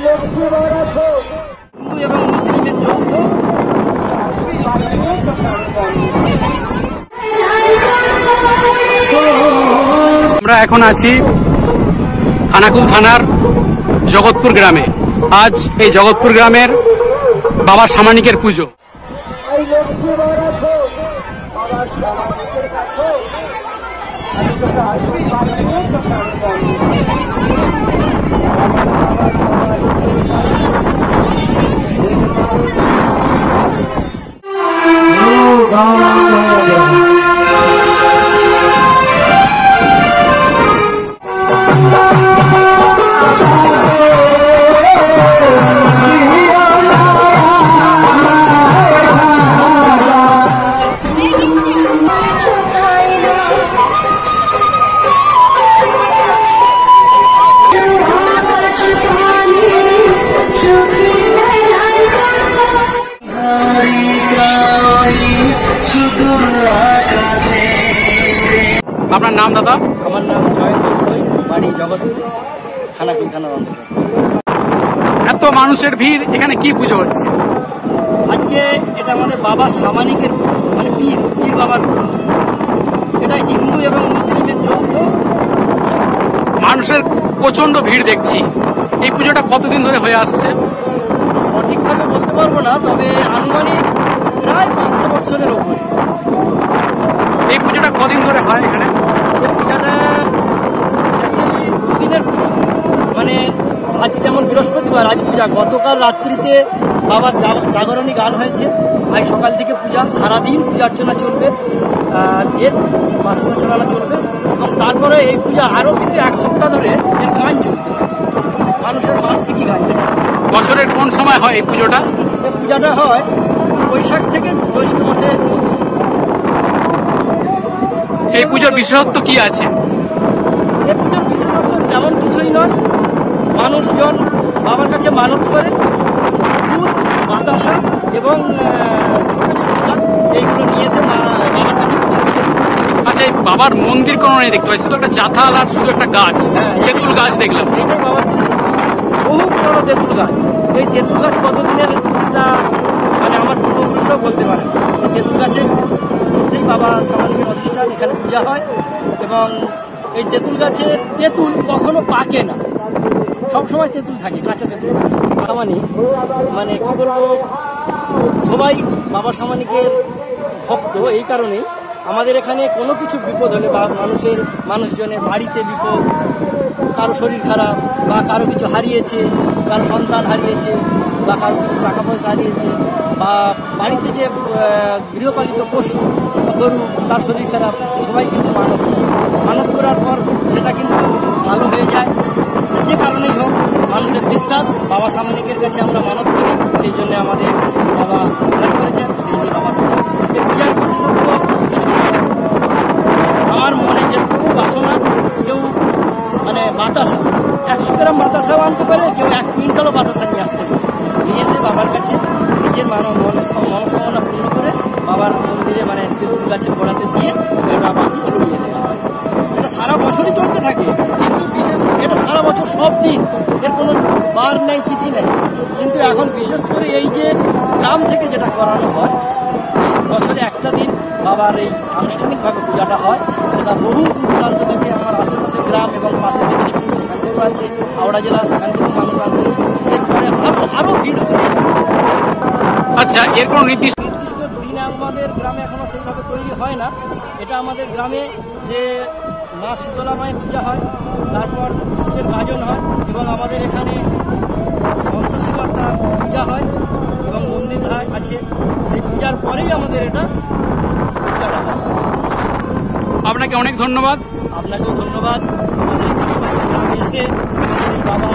হিন্দু এবং মুসলিমের যৌথ। আমরা এখন আছি খানাকুল থানার জগৎপুর গ্রামে। আজ এই জগৎপুর গ্রামের বাবা সামানিকের পুজো। আপনার নাম দাদা? আমার নাম জয়ন্ত ঘোষ, বাড়ি জগৎপুর, খানাকুল থানার অন্তর্গত। এত মানুষের ভিড়, এখানে কি পুজো হচ্ছে? আজকে এটা আমাদের বাবা সামানিকের মানে পীর বাবার পুজো। এটা হিন্দু এবং মুসলিমের যৌথ। মানুষের প্রচন্ড ভিড় দেখছি। এই পুজোটা কতদিন ধরে হয়ে আসছে? সঠিকভাবে বলতে পারবো না, তবে আনুমানিক প্রায় 500 বছরের ওপরে। এই পুজোটা কদিন ধরে হয় এখানে? এই পূজাটা অ্যাকচুয়ালি দুদিনের পূজা। মানে আজ যেমন বৃহস্পতিবার, আজ পূজা। গতকাল রাত্রিতে বাবার জাগরণী গান হয়েছে। আজ সকাল থেকে পূজা, সারাদিন পূজা অর্চনা চলবে, এর মাথা চালানো চলবে। এবং তারপরে এই পূজা আরও কিন্তু 1 সপ্তাহ ধরে এর গান চলবে, মানুষের মানসিকই গান চলবে। বছরের কোন সময় হয় এই পুজোটা? এই পূজাটা হয় বৈশাখ থেকে জ্যৈষ্ঠ মাসের মধ্যে। এই পুজোর বিশেষত্ব কি আছে? এই পুজোর বিশেষত্ব তেমন কিছুই নয়। মানুষজন বাবার কাছে মানত করে দুধ, বাতাসা এবং ছোট ছোট ফুল এইগুলো নিয়ে এসে বাবার কাছে পূজা করে। আচ্ছা, এই বাবার মন্দির কোনো নেই দেখতে পাচ্ছি, শুধু একটা জাথাল আর শুধু একটা গাছ, তেঁতুল গাছ দেখলাম। এটাই বাবার বিশেষত্ব, বহু পুরনো তেঁতুল গাছ। এই তেঁতুল গাছ কতদিনের সেটা মানে আমার পূর্বপুরুষরাও বলতে পারে। এই তেঁতুল গাছের মধ্যেই বাবা সামানিকের অধিষ্ঠান, এখানে পূজা হয়। এবং এই তেঁতুল গাছের তেঁতুল কখনো পাকে না, সবসময় তেঁতুল থাকে, কাঁচা তেঁতুল থাকে। সামানিক মানে কি বলবো, সবাই বাবা সামানিকের ভক্ত। এই কারণেই আমাদের এখানে কোনো কিছু বিপদ হলে বা মানুষজনের বাড়িতে বিপদ, কারো শরীর খারাপ বা কারো কিছু হারিয়েছে, কারো সন্তান হারিয়েছে বা কারো কিছু টাকা পয়সা হারিয়েছে, বা বাড়িতে যে গৃহপালিত পশু গরু তার শরীর খারাপ, সবাই কিন্তু মানত করার পর সেটা কিন্তু ভালো হয়ে যায়। যে কারণেই হোক, মানুষের বিশ্বাস বাবা সামানিকের কাছে আমরা মানত করি, সেই জন্য আমাদের বাবা উদ্ধার করেছেন, সেই নিয়ে বাবা পূজা। এই পূজার বিশেষত্ব কিছু নয়। আমার মনে যেটুকু বাসনা, কেউ মানে বাতাসা 100 গ্রাম বাতাসাও আনতে পারে, কেউ 1 কুইন্টালও বাতাসা নিয়ে আসতে পারে। নিয়ে এসে বাবার কাছে নিজের মনস্কামনা পূর্ণ করে বাবার মন্দিরে মানে তেঁতুল গাছের গোড়াতে দিয়ে এটা বাকি ছড়িয়ে দেওয়া হয়। এটা সারা বছরই চলতে থাকে, কিন্তু বিশেষ এটা সারা বছর সব দিন, এর কোনো বার নেই, তিথি নেই। কিন্তু এখন বিশেষ করে এই যে গ্রাম থেকে যেটা করানো হয়, বছরে একটা দিন বাবার এই আনুষ্ঠানিকভাবে পূজাটা হয়। সেটা বহু দূর দূরান্ত থেকে, আমার আশেপাশে গ্রাম এবং পাশে মেদিনীপুর, সেখান থেকেও আসে, হাওড়া জেলা, সেখান থেকে মানুষ আসে। এরপরে আরও ভিড় হয়। আচ্ছা, এর কোনো নির্দিষ্ট দিন আমাদের গ্রামে এখনো সেইভাবে তৈরি হয় না। এটা আমাদের গ্রামে যে মা শীতলা মায়ের পূজা হয়, তারপর শিবের গাজন হয়, এবং আমাদের এখানে সন্তোষী মাতা পূজা হয় এবং মন্দির আছে। সেই পূজার পরেই আমাদের এটা পূজাটা হয়। আপনাকে অনেক ধন্যবাদ। আপনাকেও ধন্যবাদ আমাদের এই গ্রামে এসে আমাদের এই বাবা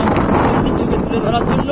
ঐতিহ্যকে তুলে ধরার জন্য।